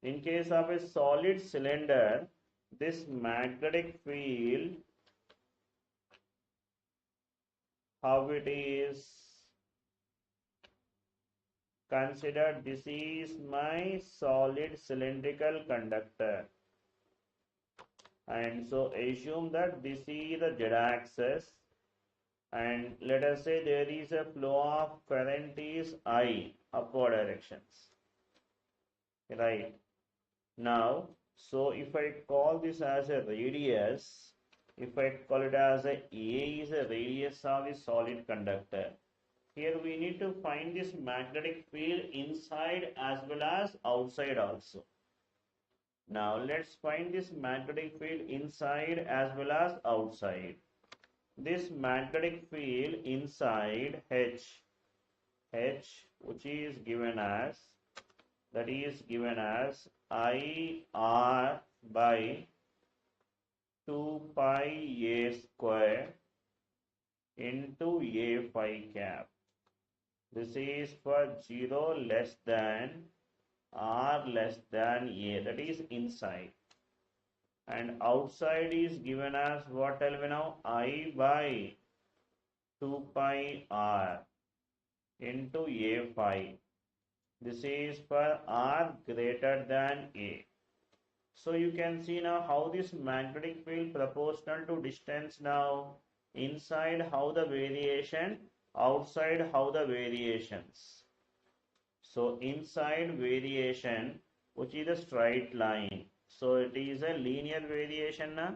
In case of a solid cylinder, this magnetic field, how it is considered, this is my solid cylindrical conductor, and so assume that this is the z-axis, and let us say there is a flow of current is I, upward directions, right? Now, so if I call this as a radius, if I call it as a is a radius of the solid conductor, here we need to find this magnetic field inside as well as outside also. Now let's find this magnetic field inside as well as outside. This magnetic field inside H, which is given as, that is given as IR by 2 pi A square into A phi cap. This is for 0 less than R less than A, that is inside. And outside is given as what, tell me now, I by 2 pi R into A phi. This is for R greater than A. So you can see now how this magnetic field proportional to distance now. Inside how the variation, outside how the variations. So inside variation, which is a straight line. So it is a linear variation now.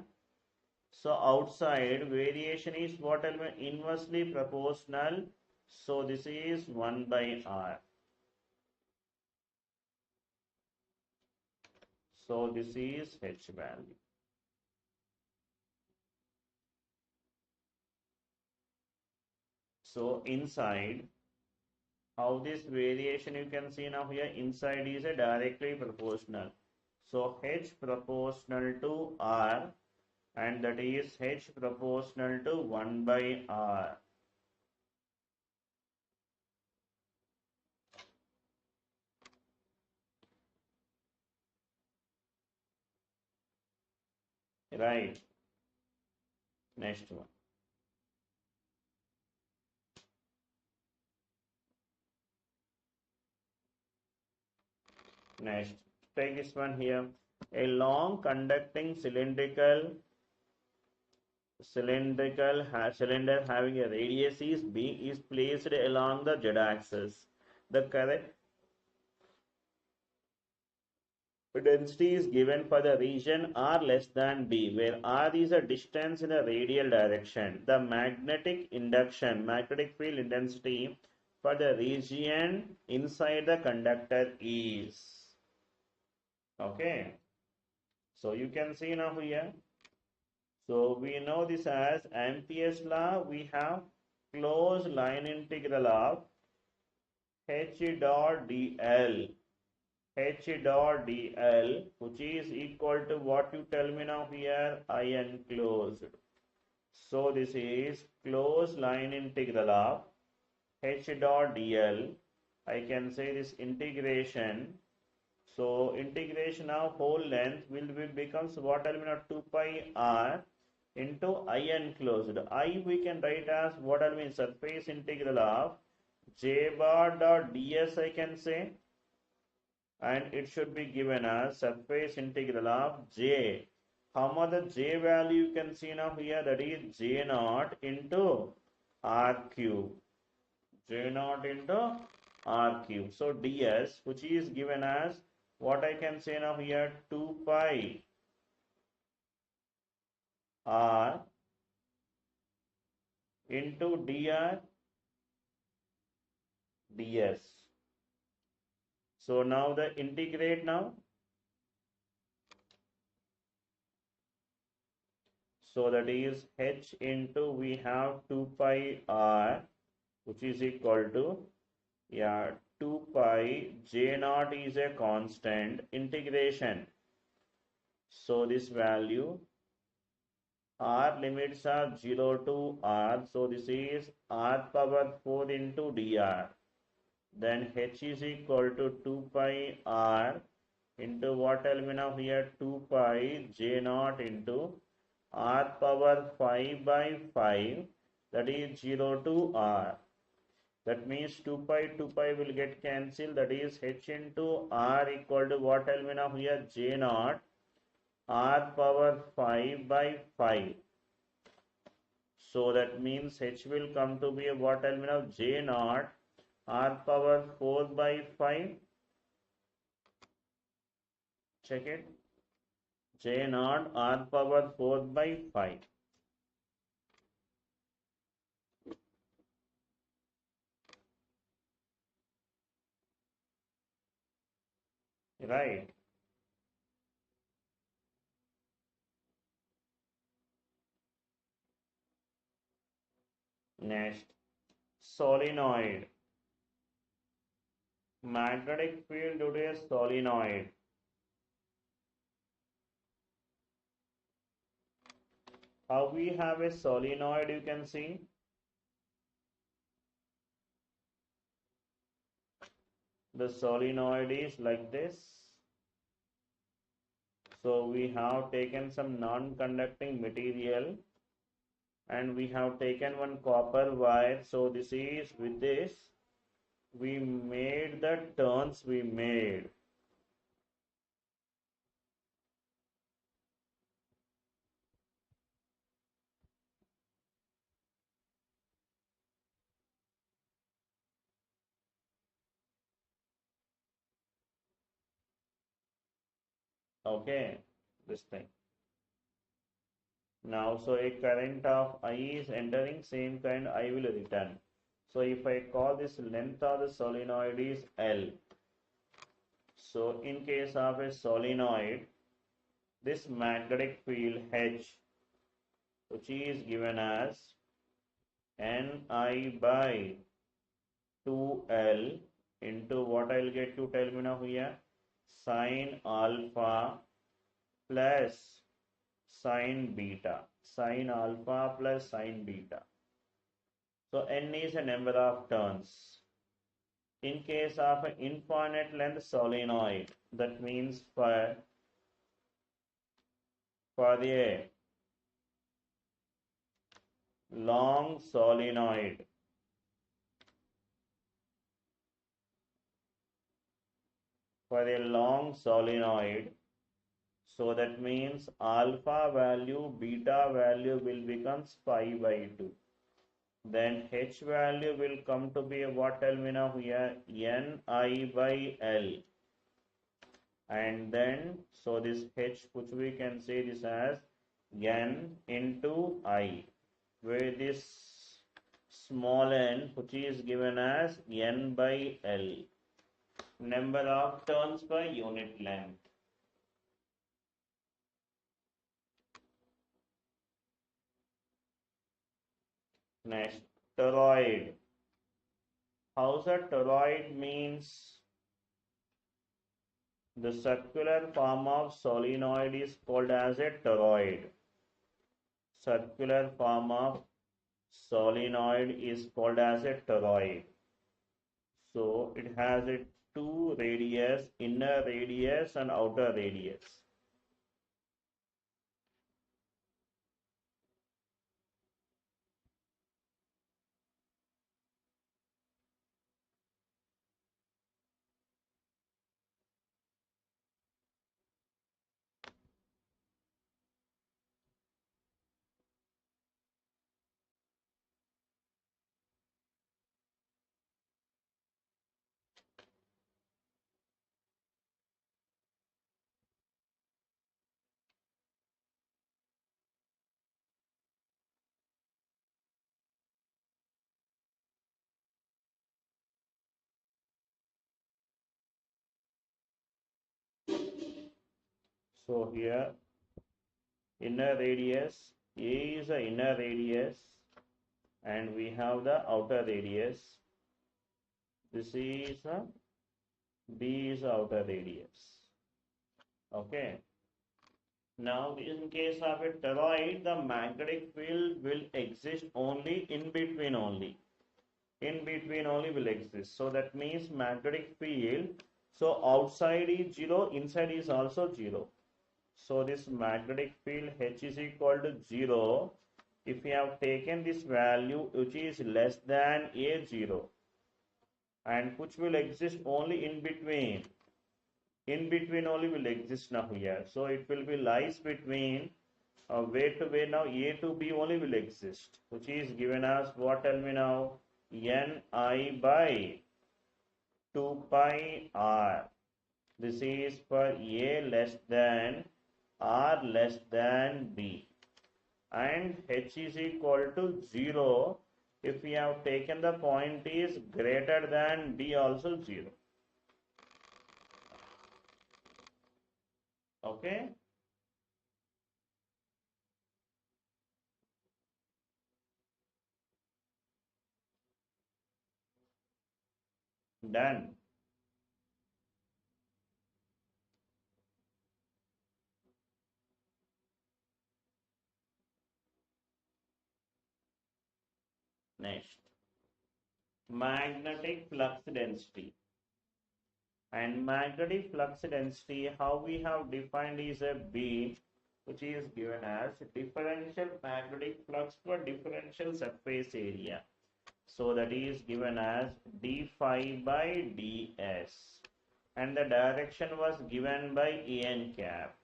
So outside variation is what, inversely proportional. So this is 1 by R. So this is H value. So inside, how this variation you can see now here, inside is a directly proportional. So H proportional to R, and that is H proportional to 1 by R. Right. Next one. Next, take this one here. A long conducting cylinder having a radius is B is placed along the z-axis. The correct density is given for the region R less than B, where R is a distance in the radial direction. The magnetic field intensity for the region inside the conductor is. Okay. So you can see now here. So we know this as Ampere's law. We have closed line integral of H dot dl. H dot dl, which is equal to what you tell me now here, I enclosed. So this is closed line integral of H dot dl. I can say this integration. So integration of whole length will becomes what element of 2 pi r into I enclosed. I we can write as what element surface integral of j bar dot ds I can say, and it should be given as surface integral of j. How much the j value you can see now here, that is j naught into r cube. J naught into r cube. So ds, which is given as what I can say now here, 2 pi r into dr ds. So now the integrate now. So that is h into we have 2 pi r, which is equal to 2 pi j naught is a constant integration. So this value r limits are 0 to r. So this is r power 4 into dr. Then h is equal to 2 pi r into what element of here, 2 pi j naught into r power 5 by 5, that is 0 to r. That means 2 pi will get cancelled. That is h into r equal to what element of here, j naught r power 5 by 5. So that means h will come to be a what element of j naught r power 4 by 5. Check it. J naught r power 4 by 5. Right. Next, solenoid. Magnetic field due to a solenoid. How we have a solenoid, you can see. The solenoid is like this. So we have taken some non-conducting material and we have taken one copper wire. So this is with this we made the turns we made. Okay, this thing. Now, so a current of I is entering, same current I will return. So if I call this length of the solenoid is L. So in case of a solenoid, this magnetic field H, which is given as Ni by 2L into what I'll get to tell me now here, sine alpha plus sine beta. Sine alpha plus sine beta. So n is a number of turns. In case of an infinite length solenoid, that means for for a long solenoid, so that means alpha value, beta value will become pi by 2. Then H value will come to be what? Tell me now here, Ni by L. And then, so this H, which we can say this as N into I, where this small n, which is given as N by L, number of turns per unit length. Next, toroid. How's a toroid means? The circular form of solenoid is called as a toroid. Circular form of solenoid is called as a toroid. So it has a two radius, inner radius and outer radius. So here inner radius, A is the inner radius and we have the outer radius. This is a B is the outer radius. Okay. Now in case of a toroid, the magnetic field will exist only in between only. In between only will exist. So that means magnetic field. So outside is 0, inside is also 0. So this magnetic field H is equal to 0 if we have taken this value which is less than A0 and which will exist only in between. In between only will exist now here. So it will be lies between where to where now A to B only will exist, which is given as what? Tell me now, Ni by 2 pi R. This is for A less than R less than B, and H is equal to 0 if we have taken the point is greater than B also 0. Okay. Done. Next, magnetic flux density. And magnetic flux density, how we have defined is a B, which is given as differential magnetic flux per differential surface area. So that is given as d phi by ds. And the direction was given by En cap.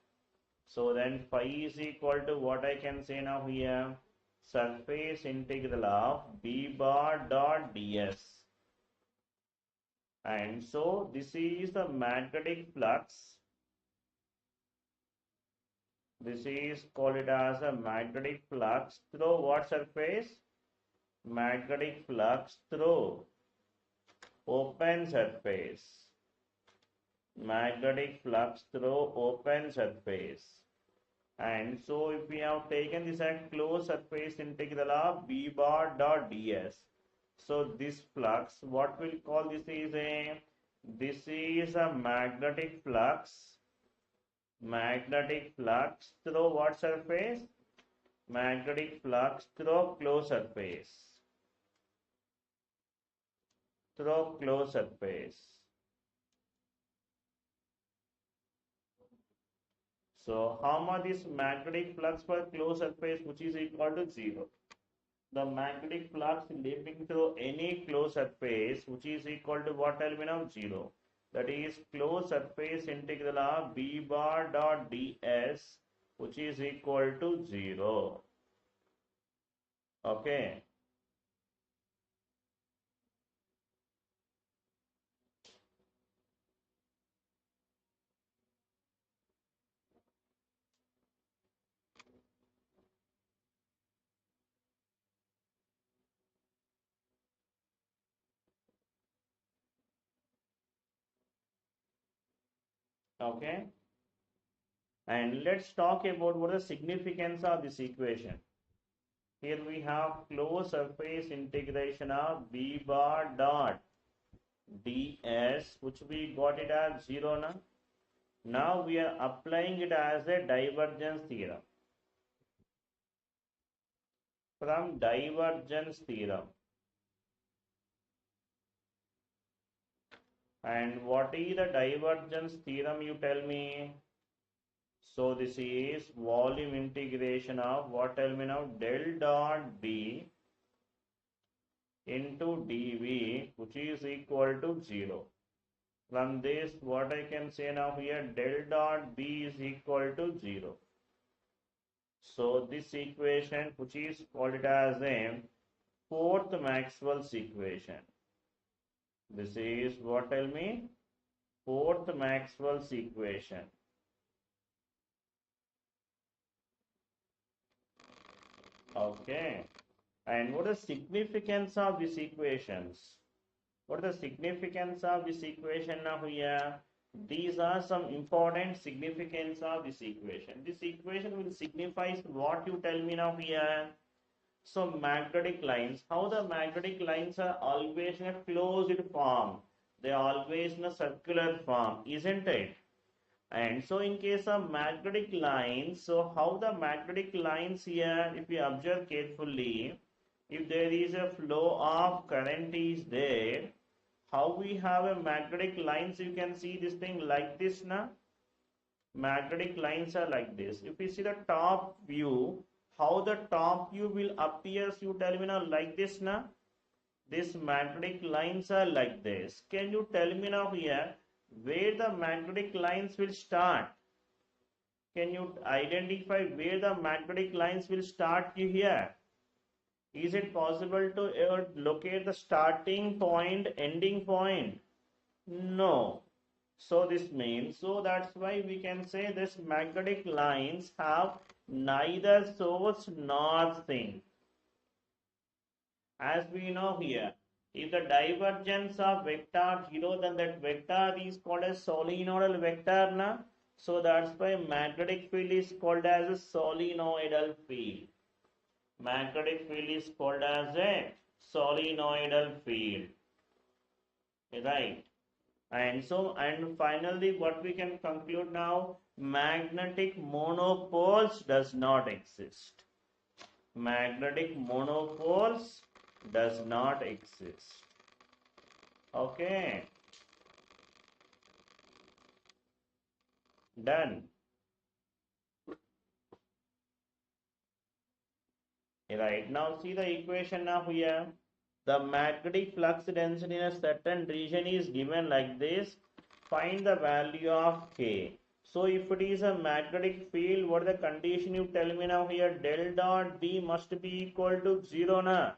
So then phi is equal to what I can say now here? Surface integral of b bar dot ds. And so this is the magnetic flux. This is called it as a magnetic flux through what surface? Magnetic flux through open surface. Magnetic flux through open surface. And so if we have taken this as closed surface integral of b bar dot ds. So this flux, what we'll call this is a magnetic flux. Magnetic flux through what surface? Magnetic flux through closed surface. Through closed surface. So how much is magnetic flux for closed surface, which is equal to 0? The magnetic flux leaping through any closed surface, which is equal to what? Tell me now, 0. That is closed surface integral of b bar dot ds, which is equal to 0. Okay. Okay. And let's talk about what is the significance of this equation. Here we have closed surface integration of b bar dot ds, which we got it as 0 now. Now we are applying it as a divergence theorem. From divergence theorem. And what is the divergence theorem, you tell me? So this is volume integration of what? Tell me now, del dot b into dv, which is equal to 0. From this, what I can say now here, del dot b is equal to 0. So this equation, which is called it as a fourth Maxwell's equation. This is what? Tell me, fourth Maxwell's equation. Okay. And what is the significance of these equations? What is the significance of this equation now here? These are some important significance of this equation. This equation will signify what you tell me now here. So magnetic lines, how the magnetic lines are always in a closed form. They are always in a circular form, isn't it? And so in case of magnetic lines, so how the magnetic lines here, if you observe carefully, if there is a flow of current is there, how we have a magnetic lines, you can see this thing like this now. Magnetic lines are like this. If you see the top view, how the top view will appear, you tell me now, like this now. These magnetic lines are like this. Can you tell me now here where the magnetic lines will start? Can you identify where the magnetic lines will start here? Is it possible to locate the starting point, ending point? No. So this means, so that's why we can say this magnetic lines have neither source nor sink. As we know here, if the divergence of vector 0, then that vector is called as solenoidal vector na. So that's why magnetic field is called as a solenoidal field. Magnetic field is called as a solenoidal field. Right. And so, and finally, what we can conclude now, magnetic monopoles does not exist. Magnetic monopoles does not exist. Okay. Done. Right. Now see the equation now here. The magnetic flux density in a certain region is given like this. Find the value of K. So if it is a magnetic field, what is the condition you tell me now here? Del dot D must be equal to 0 na.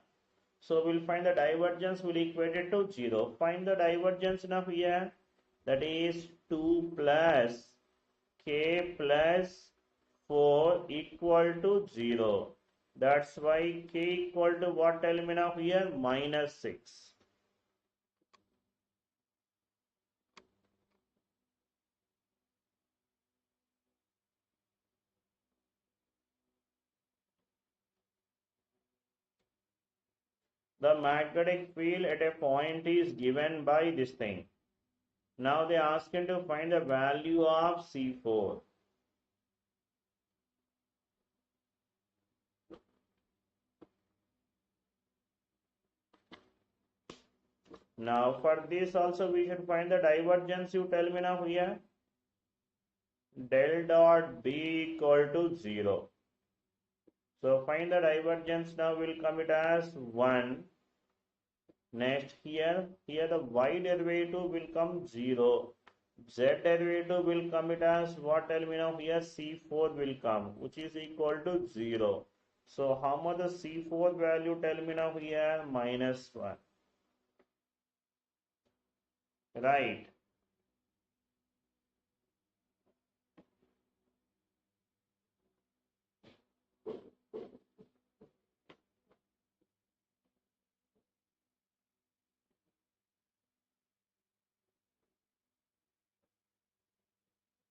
So we'll find the divergence will equate it to 0. Find the divergence now here. That is 2 plus K plus 4 equal to 0. That's why K equal to what? Tell me now here, minus 6. The magnetic field at a point is given by this thing. Now they ask him to find the value of C4. Now for this also we should find the divergence, you tell me now here. del dot B equal to 0. So find the divergence. Now will come it as 1. Next here the y derivative will come 0. Z derivative will come it as what? Tell me now. Here C4 will come, which is equal to 0. So how much the C4 value? Tell me now here. -1. Right.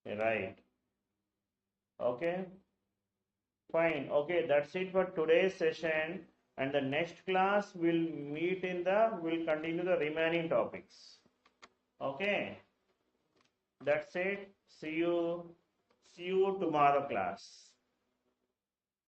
Right. Okay. Fine. Okay, that's it for today's session. And the next class will will continue the remaining topics. Okay. That's it. See you tomorrow class.